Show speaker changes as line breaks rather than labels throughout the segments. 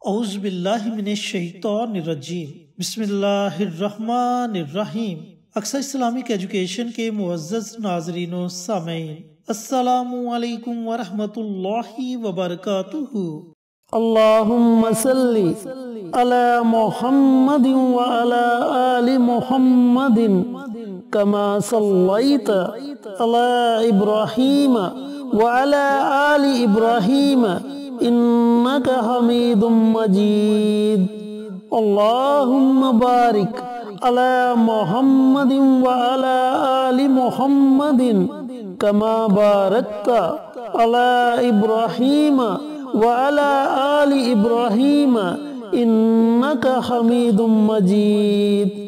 اعوذ باللہ من الشیطان الرجیم بسم اللہ الرحمن الرحیم۔ اکثر اسلامک ایجوکیشن کے معزز ناظرین و سامعین، السلام علیکم ورحمۃ اللہ وبرکاتہ۔
اللہم صلی علی محمد وعلی آل محمد کما صلیت علی ابراہیم وعلی آل ابراہیم انک حمید مجید۔ اللہم بارک علی محمد وعلی آل محمد کما بارکت علی ابراہیم وعلی آل ابراہیم انک حمید مجید۔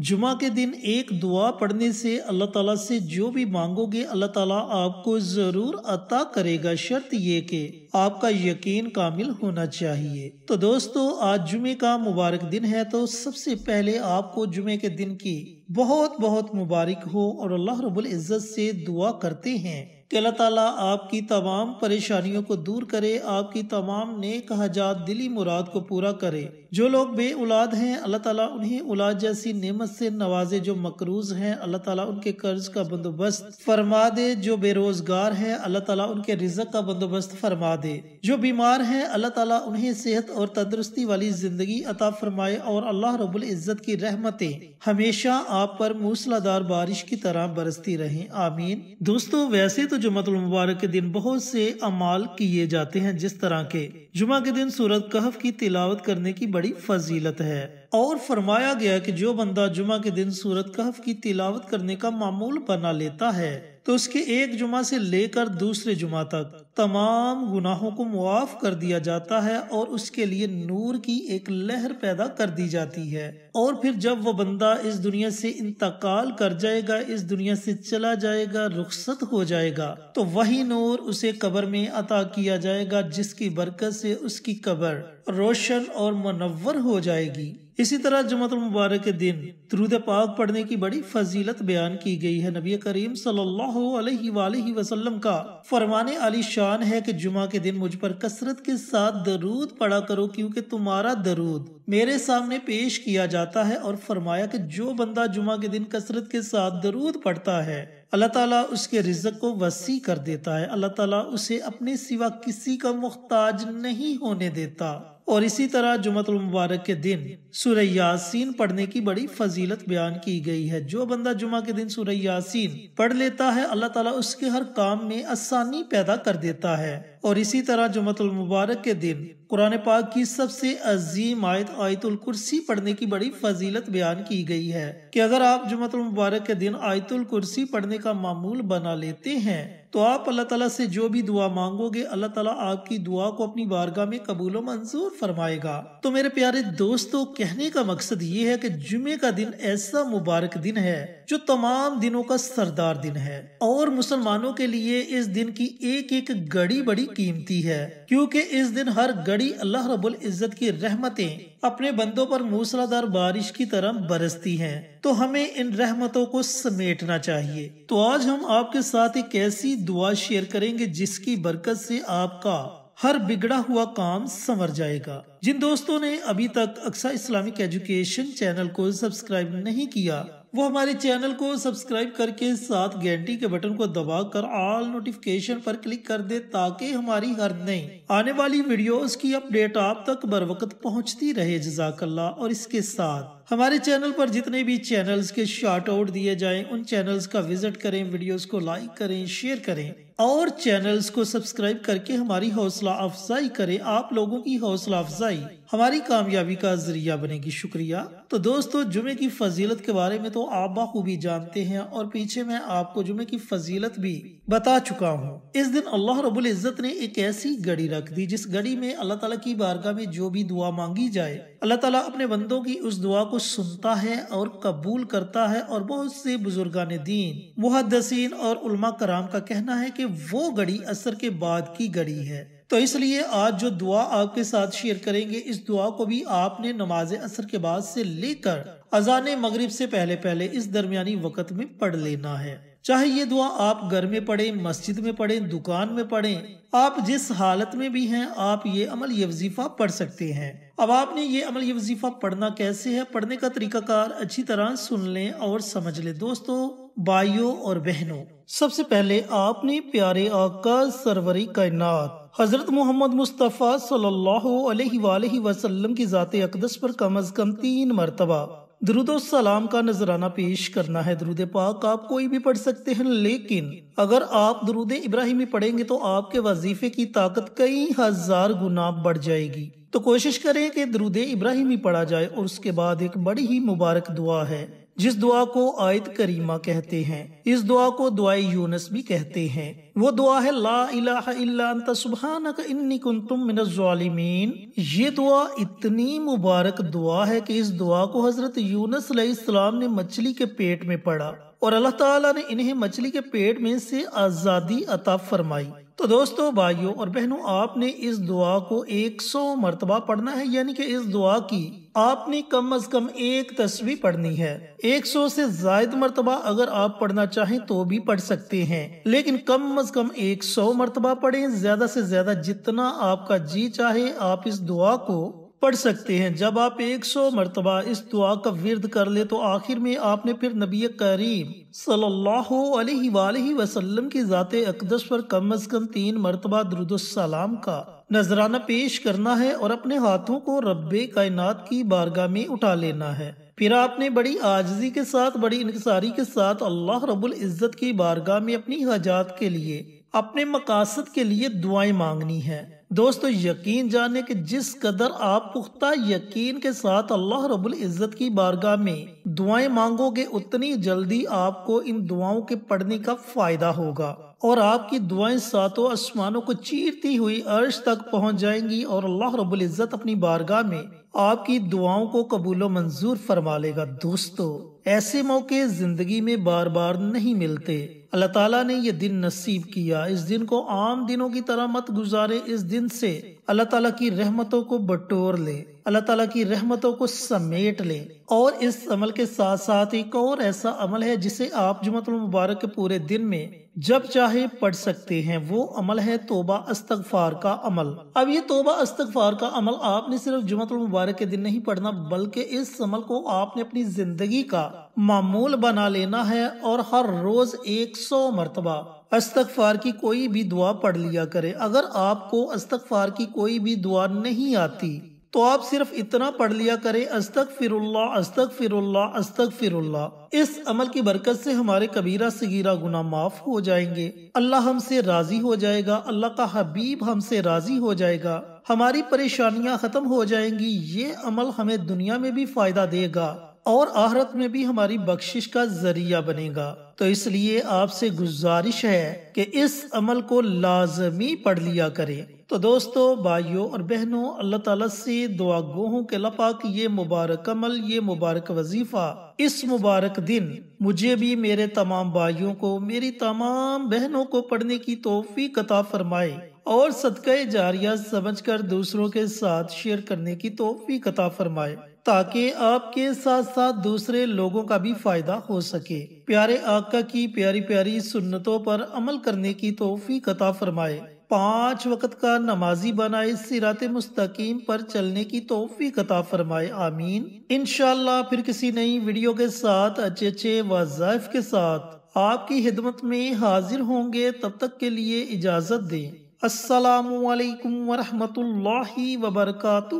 جمعہ کے دن ایک دعا پڑھنے سے اللہ تعالیٰ سے جو بھی مانگو گے اللہ تعالیٰ آپ کو ضرور عطا کرے گا، شرط یہ کہ آپ کا یقین کامل ہونا چاہیے۔ تو دوستو، آج جمعے کا مبارک دن ہے، تو سب سے پہلے آپ کو جمعے کے دن کی بہت بہت مبارک ہو، اور اللہ رب العزت سے دعا کرتے ہیں کہ اللہ تعالیٰ آپ کی تمام پریشانیوں کو دور کرے، آپ کی تمام نیک حاجات دلی مراد کو پورا کرے۔ جو لوگ بے اولاد ہیں اللہ تعالیٰ انہیں اولاد جیسی نعمت سے نوازے، جو مقروض ہیں اللہ تعالیٰ ان کے قرض کا بندوبست فرما دے، جو بے روزگار ہیں اللہ تعالیٰ ان کے رزق کا بندوبست فرما دے، جو بیمار ہیں اللہ تعالیٰ انہیں صحت اور تندرستی والی زندگی عطا فرمائے، اور اللہ رب العزت کی رحمتیں ہمیشہ آپ پر موسلادھار بارش کی طرح برستی رہیں، آمین۔ دوستو، ویسے تو جمعۃ المبارک کے دن بہت سے اعمال کیے جاتے ہیں، جس طرح کے جمعہ کے دن سورۃ کہف کی تلاوت کرنے کی بڑی فضیلت ہے، اور فرمایا گیا کہ جو بندہ جمعہ کے دن سورۃ کہف کی تلاوت کرنے کا معمول بنا لیتا ہے تو اس کے ایک جمعہ سے لے کر دوسرے جمعہ تک تمام گناہوں کو معاف کر دیا جاتا ہے، اور اس کے لیے نور کی ایک لہر پیدا کر دی جاتی ہے، اور پھر جب وہ بندہ اس دنیا سے انتقال کر جائے گا، اس دنیا سے چلا جائے گا، رخصت ہو جائے گا، تو وہی نور اسے قبر میں عطا کیا جائے گا، جس کی برکت سے اس کی قبر روشن اور منور ہو جائے گی۔ اسی طرح جمعۃ المبارک کے دن درود پاک پڑھنے کی بڑی فضیلت بیان کی گئی ہے۔ نبی کریم صلی اللہ علیہ وآلہ وسلم کا فرمان عالی شان ہے کہ جمعہ کے دن مجھ پر کثرت کے ساتھ درود پڑھا کرو، کیونکہ تمہارا درود میرے سامنے پیش کیا جاتا ہے، اور فرمایا کہ جو بندہ جمعہ کے دن کثرت کے ساتھ درود پڑھتا ہے اللہ تعالیٰ اس کے رزق کو وسیع کر دیتا ہے، اللہ تعالیٰ اسے اپنے سوا کسی کا محتاج نہیں ہونے دیتا۔ اور اسی طرح جمعۃ المبارک کے دن سورہ یاسین پڑھنے کی بڑی فضیلت بیان کی گئی ہے۔ جو بندہ جمعہ کے دن سورہ یاسین پڑھ لیتا ہے اللہ تعالیٰ اس کے ہر کام میں آسانی پیدا کر دیتا ہے۔ اور اسی طرح جمعۃ المبارک کے دن قرآن پاک کی سب سے عظیم آیت آیت الکرسی پڑھنے کی بڑی فضیلت بیان کی گئی ہے کہ اگر آپ جمعۃ المبارک کے دن آیت الکرسی پڑھنے کا معمول بنا لیتے ہیں تو آپ اللہ تعالیٰ سے جو بھی دعا مانگو گے اللہ تعالیٰ آپ کی دعا کو اپنی بارگاہ میں قبول و منظور فرمائے گا۔ تو میرے پیارے دوستو، کہنے کا مقصد یہ ہے کہ جمعے کا دن ایسا مبارک دن ہے جو تمام دنوں کا سردار دن ہے، اور مسلمانوں کے لیے اس دن کی ایک ایک گھڑی بڑی قیمتی ہے، کیونکہ اس دن ہر گھڑی اللہ رب العزت کی رحمتیں اپنے بندوں پر موسلادھار بارش کی طرح برستی ہیں، تو ہمیں ان رحمتوں کو سمیٹنا چاہیے۔ تو آج ہم آپ کے ساتھ ایک ایسی دعا شیئر کریں گے جس کی برکت سے آپ کا ہر بگڑا ہوا کام سنور جائے گا۔ جن دوستوں نے ابھی تک اقصی اسلامک ایجوکیشن چینل کو سبسکرائب نہیں کیا وہ ہمارے چینل کو سبسکرائب کر کے ساتھ گھنٹی کے بٹن کو دبا کر آل نوٹیفیکیشن پر کلک کر دے، تاکہ ہماری ہر نئی آنے والی ویڈیوز کی اپڈیٹ آپ تک بر وقت پہنچتی رہے۔ جزاک اللہ۔ اور اس کے ساتھ ہمارے چینل پر جتنے بھی چینلز کے شارٹ آؤٹ دیے جائیں ان چینلز کا وزٹ کریں، ویڈیوز کو لائک کریں، شیئر کریں، اور چینلز کو سبسکرائب کر کے ہماری حوصلہ افزائی کریں۔ آپ لوگوں کی حوصلہ افزائی ہماری کامیابی کا ذریعہ بنے گی۔ شکریہ۔ تو دوستو، جمعے کی فضیلت کے بارے میں تو آپ بخوبی جانتے ہیں، اور پیچھے میں آپ کو جمعے کی فضیلت بھی بتا چکا ہوں۔ اس دن اللہ رب العزت نے ایک ایسی گھڑی رکھ دی جس گھڑی میں اللہ تعالیٰ کی بارگاہ میں جو بھی دعا مانگی جائے اللہ تعالیٰ اپنے بندوں کی اس دعا کو سنتا ہے اور قبول کرتا ہے۔ اور بہت سے بزرگان دین، محدثین اور علماء کرام کا کہنا ہے کہ وہ گھڑی عصر کے بعد کی گھڑی ہے۔ تو اس لیے آج جو دعا آپ کے ساتھ شیئر کریں گے اس دعا کو بھی آپ نے نماز عصر کے بعد سے لے کر اذان مغرب سے پہلے اس درمیانی وقت میں پڑھ لینا ہے۔ چاہے یہ دعا آپ گھر میں پڑھیں، مسجد میں پڑھیں، دکان میں پڑھیں، آپ جس حالت میں بھی ہیں آپ یہ عمل، یہ وظیفہ پڑھ سکتے ہیں۔ اب آپ نے یہ عمل، یہ وظیفہ پڑھنا کیسے ہے، پڑھنے کا طریقہ کار اچھی طرح سن لیں اور سمجھ لیں۔ دوستو، بھائیوں اور بہنوں، سب سے پہلے آپ نے پیارے آقا سروری کائنات حضرت محمد مصطفیٰ صلی اللہ علیہ وآلہ وسلم کی ذات اقدس پر کم از کم 3 مرتبہ درود و سلام کا نذرانہ پیش کرنا ہے۔ درود پاک آپ کوئی بھی پڑھ سکتے ہیں، لیکن اگر آپ درود ابراہیمی پڑھیں گے تو آپ کے وظیفے کی طاقت کئی ہزار گنا بڑھ جائے گی۔ تو کوشش کریں کہ درود ابراہیمی پڑھا جائے، اور اس کے بعد ایک بڑی ہی مبارک دعا ہے جس دعا کو آیت کریمہ کہتے ہیں، اس دعا کو دعائے یونس بھی کہتے ہیں۔ وہ دعا ہے لا الہ الا انت سبحانک انی کنت من الظالمین۔ یہ دعا اتنی مبارک دعا ہے کہ اس دعا کو حضرت یونس علیہ السلام نے مچھلی کے پیٹ میں پڑھا اور اللہ تعالیٰ نے انہیں مچھلی کے پیٹ میں سے آزادی عطا فرمائی۔ تو دوستو، بھائیوں اور بہنوں، آپ نے اس دعا کو 100 مرتبہ پڑھنا ہے، یعنی کہ اس دعا کی آپ نے کم از کم ایک تسبیح پڑھنی ہے۔ 100 سے زائد مرتبہ اگر آپ پڑھنا چاہیں تو بھی پڑھ سکتے ہیں، لیکن کم از کم 100 مرتبہ پڑھیں۔ زیادہ سے زیادہ جتنا آپ کا جی چاہے آپ اس دعا کو پڑھ سکتے ہیں۔ جب آپ 100 مرتبہ اس دعا کا ورد کر لے تو آخر میں آپ نے پھر نبی کریم صلی اللہ علیہ وآلہ وسلم کی ذات اقدس پر کم از کم 3 مرتبہ درود السلام کا نذرانہ پیش کرنا ہے اور اپنے ہاتھوں کو رب کائنات کی بارگاہ میں اٹھا لینا ہے۔ پھر آپ نے بڑی عاجزی کے ساتھ، بڑی انکساری کے ساتھ اللہ رب العزت کی بارگاہ میں اپنی حاجات کے لیے، اپنے مقاصد کے لیے دعائیں مانگنی ہے۔ دوستو، یقین جانے کہ جس قدر آپ پختہ یقین کے ساتھ اللہ رب العزت کی بارگاہ میں دعائیں مانگو گے، اتنی جلدی آپ کو ان دعاؤں کے پڑھنے کا فائدہ ہوگا، اور آپ کی دعائیں ساتوں آسمانوں کو چیرتی ہوئی عرش تک پہنچ جائیں گی، اور اللہ رب العزت اپنی بارگاہ میں آپ کی دعاؤں کو قبول و منظور فرما لے گا۔ دوستو، ایسے موقع زندگی میں بار بار نہیں ملتے۔ اللہ تعالیٰ نے یہ دن نصیب کیا، اس دن کو عام دنوں کی طرح مت گزارے۔ اس دن سے اللہ تعالیٰ کی رحمتوں کو بٹور لے، اللہ تعالیٰ کی رحمتوں کو سمیٹ لے۔ اور اس عمل کے ساتھ ساتھ ایک اور ایسا عمل ہے جسے آپ جمعۃ المبارک کے پورے دن میں جب چاہے پڑھ سکتے ہیں، وہ عمل ہے توبہ استغفار کا عمل۔ اب یہ توبہ استغفار کا عمل آپ نے صرف جمعۃ المبارک کے دن نہیں پڑھنا، بلکہ اس عمل کو آپ نے اپنی زندگی کا معمول بنا لینا ہے، اور ہر روز 100 مرتبہ استغفار کی کوئی بھی دعا پڑھ لیا کرے۔ اگر آپ کو استغفار کی کوئی بھی دعا نہیں آتی تو آپ صرف اتنا پڑھ لیا کرے، استغفر اللہ استغفر اللہ استغفر اللہ۔ اس عمل کی برکت سے ہمارے کبیرہ صغیرہ گناہ معاف ہو جائیں گے، اللہ ہم سے راضی ہو جائے گا، اللہ کا حبیب ہم سے راضی ہو جائے گا، ہماری پریشانیاں ختم ہو جائیں گی۔ یہ عمل ہمیں دنیا میں بھی فائدہ دے گا اور آخرت میں بھی ہماری بخشش کا ذریعہ بنے گا۔ تو اس لیے آپ سے گزارش ہے کہ اس عمل کو لازمی پڑھ لیا کریں۔ تو دوستو، بھائیوں اور بہنوں، اللہ تعالیٰ سے دعا گوہوں کے لپاک یہ مبارک عمل، یہ مبارک وظیفہ اس مبارک دن مجھے بھی، میرے تمام بھائیوں کو، میری تمام بہنوں کو پڑھنے کی توفیق عطا فرمائے، اور صدقہ جاریہ سمجھ کر دوسروں کے ساتھ شیئر کرنے کی توفیق عطا فرمائے، تاکہ آپ کے ساتھ ساتھ دوسرے لوگوں کا بھی فائدہ ہو سکے۔ پیارے آقا کی پیاری پیاری سنتوں پر عمل کرنے کی توفیق عطا فرمائے، 5 وقت کا نمازی بنائے، صراط مستقیم پر چلنے کی توفیق عطا فرمائے، آمین۔ انشاءاللہ پھر کسی نئی ویڈیو کے ساتھ اچھے وظائف کے ساتھ آپ کی خدمت میں حاضر ہوں گے۔ تب تک کے لیے اجازت دیں۔ السلام علیکم ورحمۃ اللہ وبرکاتہ۔